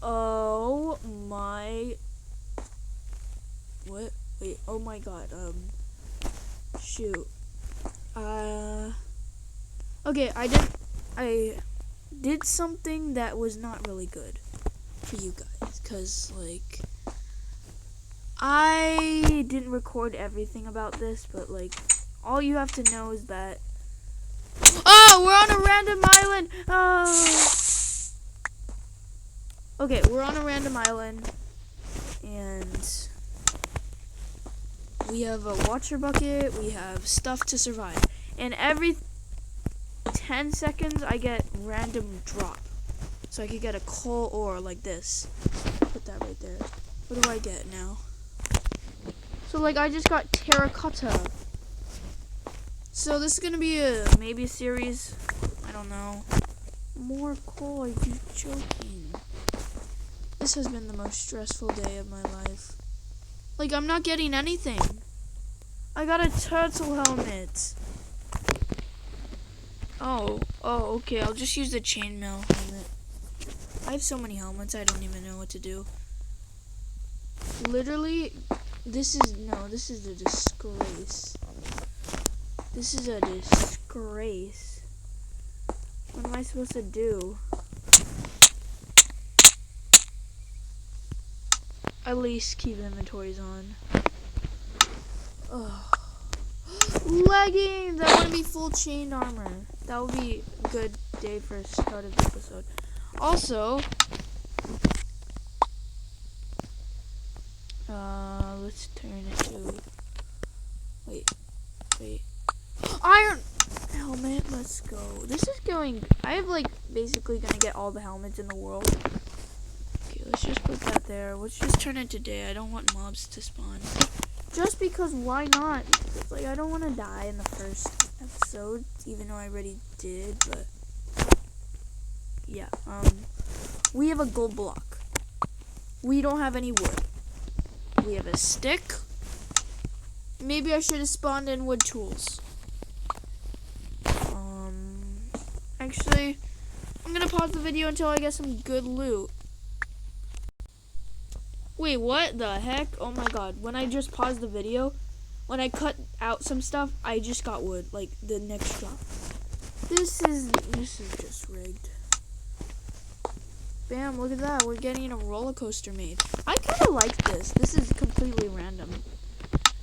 Oh my. What? Wait. Oh my god. Shoot. Okay. I did something that was not really good for you guys, cause like I didn't record everything about this, but like all you have to know is that. Oh, we're on a random island. Oh. Okay, we're on a random island, and we have a water bucket, we have stuff to survive, and every 10 seconds I get random drop. So I could get a coal ore like this. Put that right there. What do I get now? So like I just got terracotta. So this is gonna be maybe a series. I don't know. More coal, are you joking? This has been the most stressful day of my life. Like, I'm not getting anything. I got a turtle helmet. Oh, okay. I'll just use the chainmail helmet. I have so many helmets, I don't even know what to do. Literally, this is a disgrace. This is a disgrace. What am I supposed to do? At least keep inventories on. Ugh. Leggings! I want to be full chain armor. That would be a good day for a start of the episode. Also, let's turn it to. Wait. Iron helmet. Let's go. This is going. I have like basically gonna get all the helmets in the world. Okay, let's just put that there. Let's just turn it to day. I don't want mobs to spawn. Just because, why not? It's like, I don't want to die in the first episode, even though I already did, but yeah. We have a gold block. We don't have any wood. We have a stick. Maybe I should have spawned in wood tools. Actually, I'm gonna pause the video until I get some good loot. Wait, what the heck? Oh my god. When I just paused the video, when I cut out some stuff, I just got wood, like the next drop. This is just rigged. Bam, look at that. We're getting a roller coaster made. I kind of like this. This is completely random.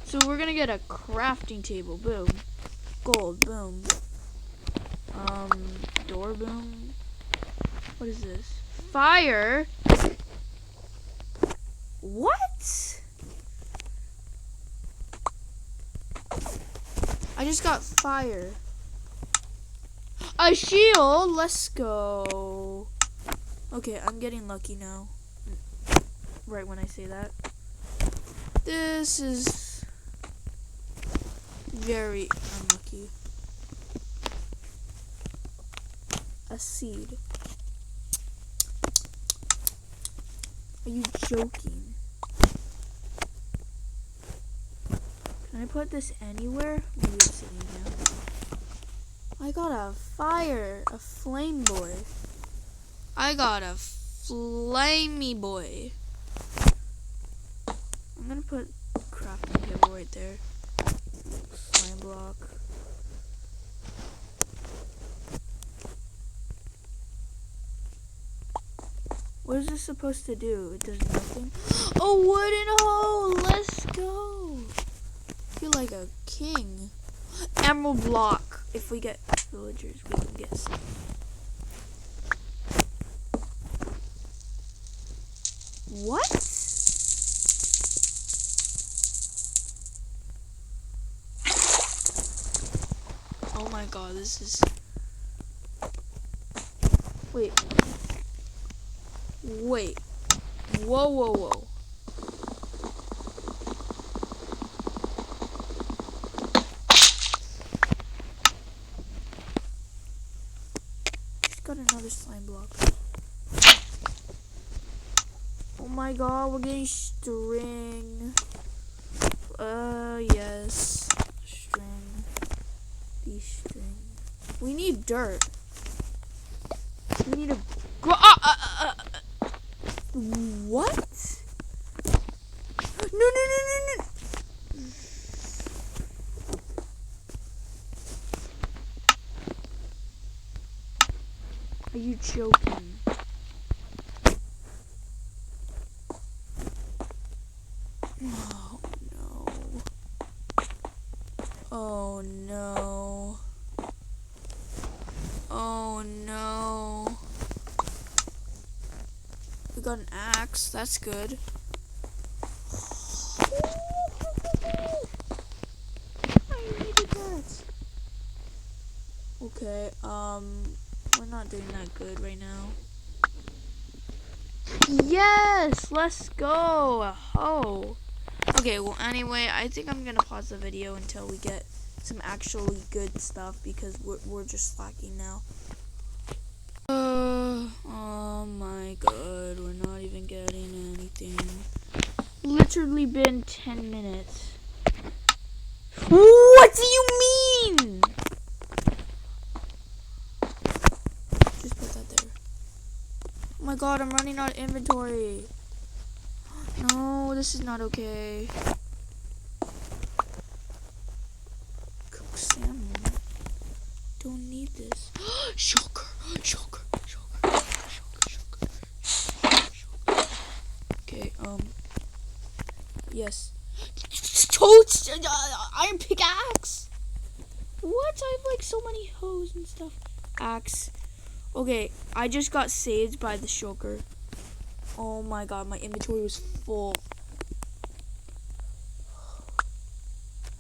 So we're going to get a crafting table. Boom. Gold. Boom. Door. Boom. What is this? Fire. What? I just got fire. A shield? Let's go. Okay, I'm getting lucky now. Right when I say that. This is very unlucky. A seed. Are you joking? Can I put this anywhere? Maybe it's sitting down. I got a fire, a flame boy. I got a flamey boy. I'm gonna put crafting table right there. Slime block. What is this supposed to do? It does nothing. A wooden hoe! Let's go! I feel like a king. Emerald block. If we get villagers, we can get some. What? Oh my god, this is. Wait. Whoa. Just got another slime block. Oh my god, we're getting string. Yes. String. Be string. We need dirt. We need a... joking? Oh no. Oh no. Oh no. We got an axe, that's good. I needed that. Okay, we're not doing that good right now. Yes, let's go. Oh. Okay, well anyway, I think I'm gonna pause the video until we get some actually good stuff because we're just slacking now. Oh my god, we're not even getting anything. Literally been 10 minutes. What do you mean? Just put that there. Oh my god, I'm running out of inventory. No, this is not okay. Cook salmon. Don't need this. Sugar. Okay, yes. Toads! Iron pickaxe! What? I have like so many hoes and stuff. Axe. Okay, I just got saved by the shulker. Oh my god, my inventory was full.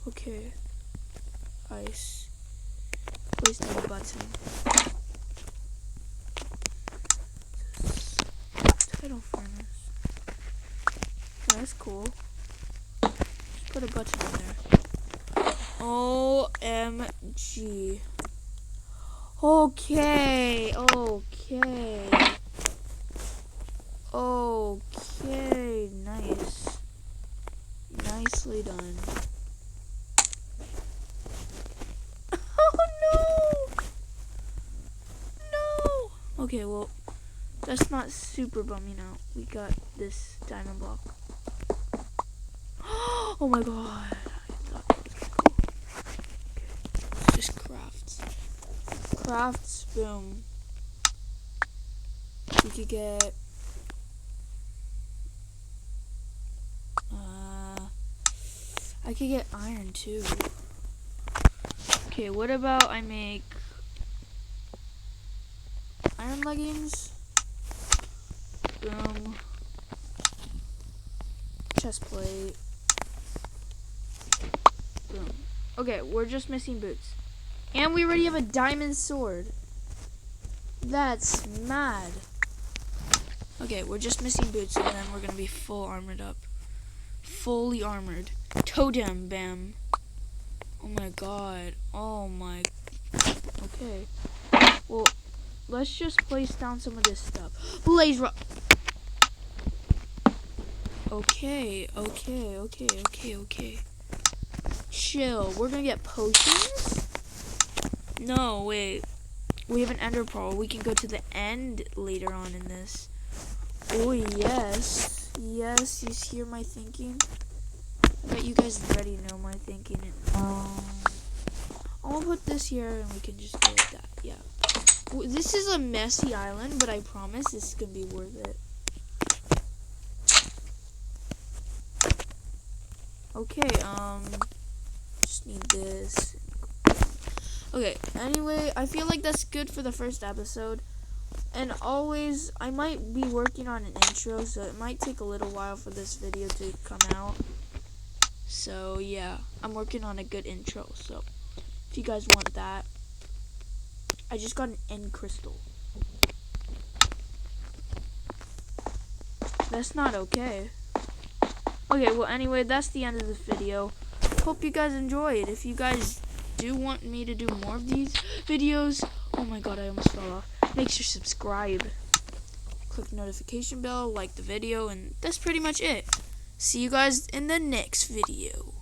Okay. Ice. Place down the button. Tidal furnace. That's cool. Just put a button in there. OMG. Okay. Nice. Nicely done. Oh no! Okay, well, that's not super bumming out. We got this diamond block. Oh my god. I thought that was cool. Okay, let's just craft. Crafts, boom. We could get I could get iron too. Okay, what about I make iron leggings? Boom. Chest plate. Boom. Okay, we're just missing boots. And we already have a diamond sword. That's mad. Okay, we're just missing boots and then we're gonna be full armored up. Fully armored. Totem bam. Oh my god. Oh my. Okay. Well, let's just place down some of this stuff. Blaze rock. Okay. Chill. We're gonna get potions? No, wait. We have an ender pearl. We can go to the end later on in this. Oh, yes. Yes, you hear my thinking? I bet you guys already know my thinking. I'll put this here and we can just go with that. Yeah. This is a messy island, but I promise this is gonna be worth it. Okay, just need this. Okay, anyway, I feel like that's good for the first episode. And always, I might be working on an intro, so it might take a little while for this video to come out. So, yeah, I'm working on a good intro, so if you guys want that. I just got an end crystal. That's not okay. Okay, well, anyway, that's the end of this video. Hope you guys enjoyed. If you guys do want me to do more of these videos, oh my god, I almost fell off. Make sure to subscribe, click the notification bell, like the video, and that's pretty much it. See you guys in the next video.